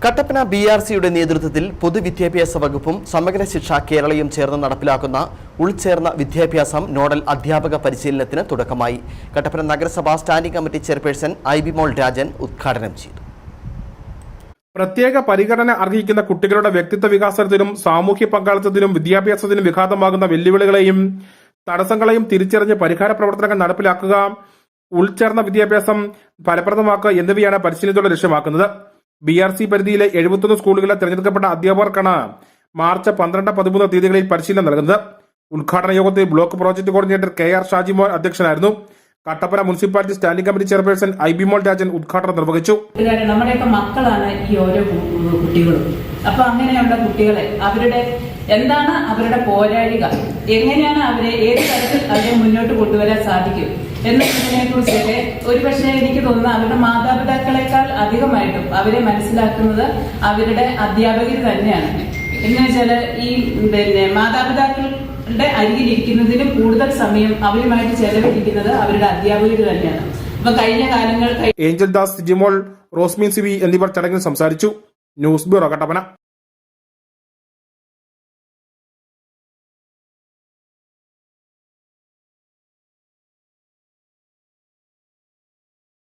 കട്ടപ്പന BRCയുടെ നേതൃത്വത്തിൽ പൊതുവിദ്യാഭ്യാസ വകുപ്പും സമഗ്ര ശിക്ഷ കേരളയും ചേർന്ന് നടപ്പിലാക്കുന്ന ഉൾച്ചേർന്ന വിദ്യാഭ്യാസം നോഡൽ അധ്യാപക പരിശീലനത്തിന് തുടക്കമായി. കട്ടപ്പന നഗരസഭാ standing committee chairperson IB Mol Rajan ഉദ്ഘാടനം ചെയ്തു. പ്രത്യേക പരിഗണന അർഹിക്കുന്ന കുട്ടികളുടെ വ്യക്തിത്വ വികാസത്തിനും സാമൂഹ്യ പങ്കാളിത്തത്തിനും വിദ്യാഭ്യാസത്തിനും വിഘാതമാകുന്ന വെല്ലുവിളികളെയും തടസ്സങ്ങളെയും തിരിച്ചറിഞ്ഞ് പരിഹാര പ്രവർത്തനങ്ങൾ നടപ്പിലാക്കുക, ഉൾച്ചേർന്ന വിദ്യാഭ്യാസം ഫലപ്രദമാക്കുക എന്നിവയാണ് പരിശീലനത്തോടെ ലക്ഷ്യമാക്കുന്നത്. BRC പരിധിയിലെ 71 സ്കൂളുകളിലെ തെരഞ്ഞെടുക്കപ്പെട്ട അധ്യാപകർക്കാണ് മാർച്ച് 12-13 തീയതികളിൽ പരിശീലനം നൽകുന്നത്. ഉദ്ഘാടന യോഗത്തിൽ block project coordinator KR Shajimon അധ്യക്ഷനായിരുന്നു. Kattappana municipality standing committee chairperson IB Mol Rajan ഉദ്ഘാടനം നിർവഹിച്ചു. നമ്മുടെയൊക്കെ മക്കളാണ് ഈ ഓരോ കുട്ടികളും. അപ്പൊ അങ്ങനെയുള്ള കുട്ടികളെ അവരുടെ എന്താണ് അവരുടെ പോരാളിക, എങ്ങനെയാണ് അവരെ ഏത് തരത്തിൽ അവരെ മുന്നോട്ട് കൊണ്ടുവരാൻ സാധിക്കും എന്നതിനെ കുറിച്ചൊക്കെ ഒരുപക്ഷെ എനിക്ക് തോന്നുന്നു അവരുടെ മാതാപിതാക്കളെക്കാൾ അധികമായിട്ടും അവരെ മനസ്സിലാക്കുന്നത് അവരുടെ അധ്യാപകർ തന്നെയാണ്. എന്ന് വെച്ചാൽ ഈ മാതാപിതാക്കളുടെ അരികിലിരിക്കുന്നതിനും കൂടുതൽ സമയം അവരുമായിട്ട് ചെലവഴിക്കുന്നത് അവരുടെ അധ്യാപകർ തന്നെയാണ്. അപ്പൊ കഴിഞ്ഞ കാലങ്ങൾ ഏഞ്ചൽ ദാസ്, ജിമോൾ, റോസ്മിൻ സിവി എന്നിവർ ചടങ്ങിൽ സംസാരിച്ചു. News bureau, Kattappana.